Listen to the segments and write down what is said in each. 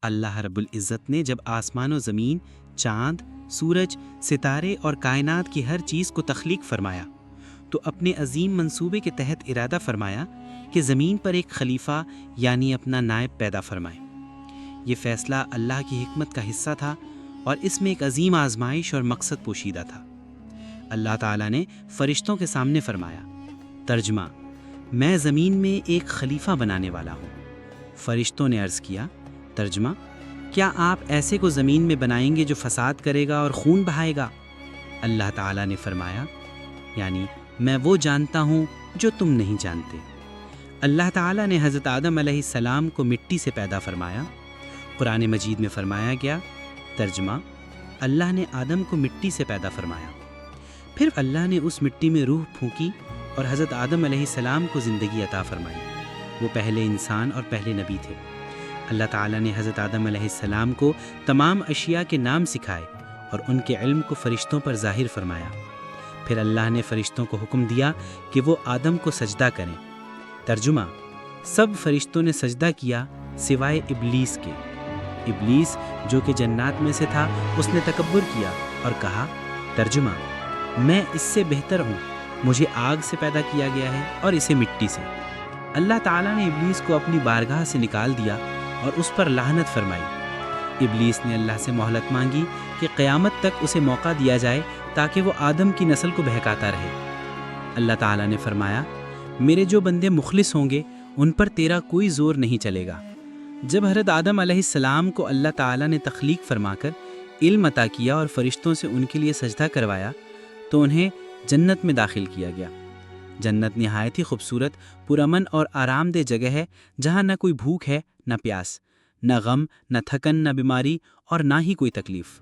اللہ رب العزت نے جب آسمان و زمین، چاند، سورج، ستارے اور کائنات کی ہر چیز کو تخلیق فرمایا تو اپنے عظیم منصوبے کے تحت ارادہ فرمایا کہ زمین پر ایک خلیفہ یعنی اپنا نائب پیدا فرمائے۔ یہ فیصلہ اللہ کی حکمت کا حصہ تھا اور اس میں ایک عظیم آزمائش اور مقصد پوشیدہ تھا۔ اللہ تعالیٰ نے فرشتوں کے سامنے فرمایا، ترجمہ: میں زمین میں ایک خلیفہ بنانے والا ہوں۔ فرشتوں نے عرض کیا، ترجمہ: کیا آپ ایسے کو زمین میں بنائیں گے جو فساد کرے گا اور خون بہائے گا؟ اللہ تعالیٰ نے فرمایا، یعنی میں وہ جانتا ہوں جو تم نہیں جانتے۔ اللہ تعالیٰ نے حضرت آدم علیہ السلام کو مٹی سے پیدا فرمایا۔ قرآن مجید میں فرمایا گیا، ترجمہ: اللہ نے آدم کو مٹی سے پیدا فرمایا، پھر اللہ نے اس مٹی میں روح پھونکی اور حضرت آدم علیہ السلام کو زندگی عطا فرمائی۔ وہ پہلے انسان اور پہلے نبی تھے۔ اللہ تعالیٰ نے حضرت آدم علیہ السلام کو تمام اشیاء کے نام سکھائے اور ان کے علم کو فرشتوں پر ظاہر فرمایا۔ پھر اللہ نے فرشتوں کو حکم دیا کہ وہ آدم کو سجدہ کریں۔ ترجمہ: سب فرشتوں نے سجدہ کیا سوائے ابلیس کے۔ ابلیس جو کہ جنات میں سے تھا، اس نے تکبر کیا اور کہا، ترجمہ: میں اس سے بہتر ہوں، مجھے آگ سے پیدا کیا گیا ہے اور اسے مٹی سے۔ اللہ تعالیٰ نے ابلیس کو اپنی بارگاہ سے نکال دیا اور اس پر لعنت فرمائی۔ ابلیس نے اللہ سے مہلت مانگی کہ قیامت تک اسے موقع دیا جائے تاکہ وہ آدم کی نسل کو بہکاتا رہے۔ اللہ تعالیٰ نے فرمایا، میرے جو بندے مخلص ہوں گے ان پر تیرا کوئی زور نہیں چلے گا۔ جب حضرت آدم علیہ السلام کو اللہ تعالیٰ نے تخلیق فرما کر علم عطا کیا اور فرشتوں سے ان کے لیے سجدہ کروایا تو انہیں جنت میں داخل کیا گیا۔ جنت نہایت ہی خوبصورت، پرامن اور آرام دہ جگہ ہے، جہاں نہ کوئی بھوک ہے، نہ پیاس، نہ غم، نہ تھکن، نہ بیماری اور نہ ہی کوئی تکلیف۔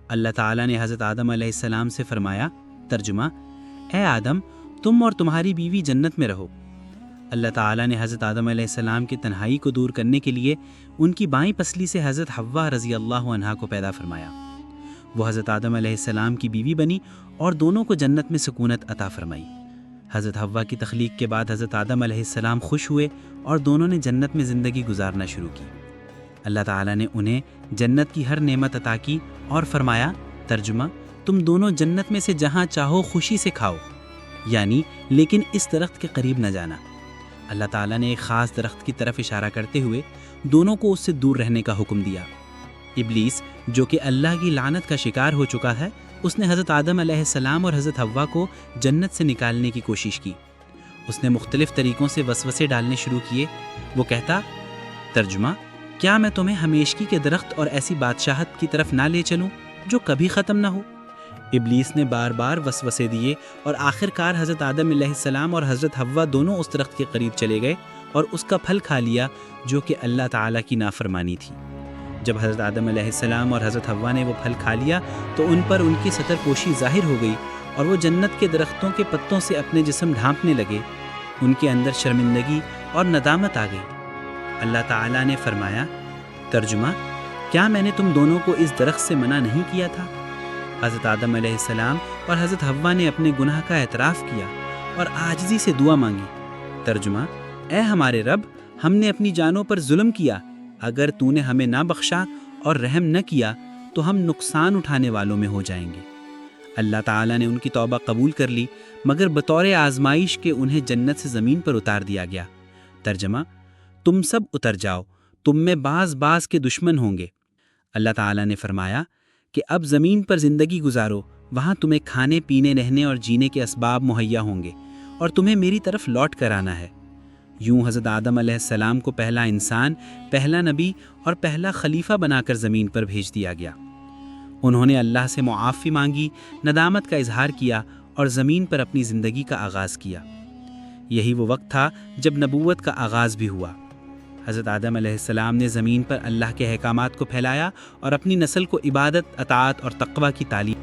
اللہ تعالیٰ نے حضرت آدم علیہ السلام سے فرمایا، ترجمہ: اے آدم، تم اور تمہاری بیوی جنت میں رہو۔ اللہ تعالیٰ نے حضرت آدم علیہ السلام کی تنہائی کو دور کرنے کے لیے ان کی بائیں پسلی سے حضرت حوا رضی اللہ عنہا کو پیدا فرمایا۔ وہ حضرت آدم علیہ السلام کی بیوی بنی اور دونوں کو جنت میں سکونت عطا فرمائی۔ حضرت حوا کی تخلیق کے بعد حضرت آدم علیہ السلام خوش ہوئے اور دونوں نے جنت میں زندگی گزارنا شروع کی۔ اللہ تعالیٰ نے انہیں جنت کی ہر نعمت عطا کی اور فرمایا، ترجمہ: تم دونوں جنت میں سے جہاں چاہو خوشی سے کھاؤ، یعنی لیکن اس درخت کے قریب نہ جانا۔ اللہ تعالیٰ نے ایک خاص درخت کی طرف اشارہ کرتے ہوئے دونوں کو اس سے دور رہنے کا حکم دیا۔ ابلیس جو کہ اللہ کی لعنت کا شکار ہو چکا ہے، اس نے حضرت آدم علیہ السلام اور حضرت حوا کو جنت سے نکالنے کی کوشش کی۔ اس نے مختلف طریقوں سے وسوسے ڈالنے شروع کیے۔ وہ کہتا، ترجمہ: کیا میں تمہیں ہمیشگی کے درخت اور ایسی بادشاہت کی طرف نہ لے چلوں جو کبھی ختم نہ ہو؟ ابلیس نے بار بار وسوسے دیے اور آخر کار حضرت آدم علیہ السلام اور حضرت حوا دونوں اس درخت کے قریب چلے گئے اور اس کا پھل کھا لیا جو کہ اللہ تعالیٰ کی نافرمانی تھی۔ جب حضرت آدم علیہ السلام اور حضرت حوا نے وہ پھل کھا لیا تو ان پر ان کی ستر پوشی ظاہر ہو گئی اور وہ جنت کے درختوں کے پتوں سے اپنے جسم ڈھانپنے لگے۔ ان کے اندر شرمندگی اور ندامت آ گئی۔ اللہ تعالیٰ نے فرمایا، ترجمہ: کیا میں نے تم دونوں کو اس درخت سے منع نہیں کیا تھا؟ حضرت آدم علیہ السلام اور حضرت حوا نے اپنے گناہ کا اعتراف کیا اور عاجزی سے دعا مانگی۔ ترجمہ: اے ہمارے رب، ہم نے اپنی جانوں پر ظلم کیا، اگر تو نے ہمیں نہ بخشا اور رحم نہ کیا تو ہم نقصان اٹھانے والوں میں ہو جائیں گے۔ اللہ تعالیٰ نے ان کی توبہ قبول کر لی، مگر بطور آزمائش کے انہیں جنت سے زمین پر اتار دیا گیا۔ ترجمہ: تم سب اتر جاؤ، تم میں بعض بعض کے دشمن ہوں گے۔ اللہ تعالیٰ نے فرمایا کہ اب زمین پر زندگی گزارو، وہاں تمہیں کھانے پینے، رہنے اور جینے کے اسباب مہیا ہوں گے اور تمہیں میری طرف لوٹ کر آنا ہے۔ یوں حضرت آدم علیہ السلام کو پہلا انسان، پہلا نبی اور پہلا خلیفہ بنا کر زمین پر بھیج دیا گیا۔ انہوں نے اللہ سے معافی مانگی، ندامت کا اظہار کیا اور زمین پر اپنی زندگی کا آغاز کیا۔ یہی وہ وقت تھا جب نبوت کا آغاز بھی ہوا۔ حضرت آدم علیہ السلام نے زمین پر اللہ کے احکامات کو پھیلایا اور اپنی نسل کو عبادت، اطاعت اور تقوی کی تعلیم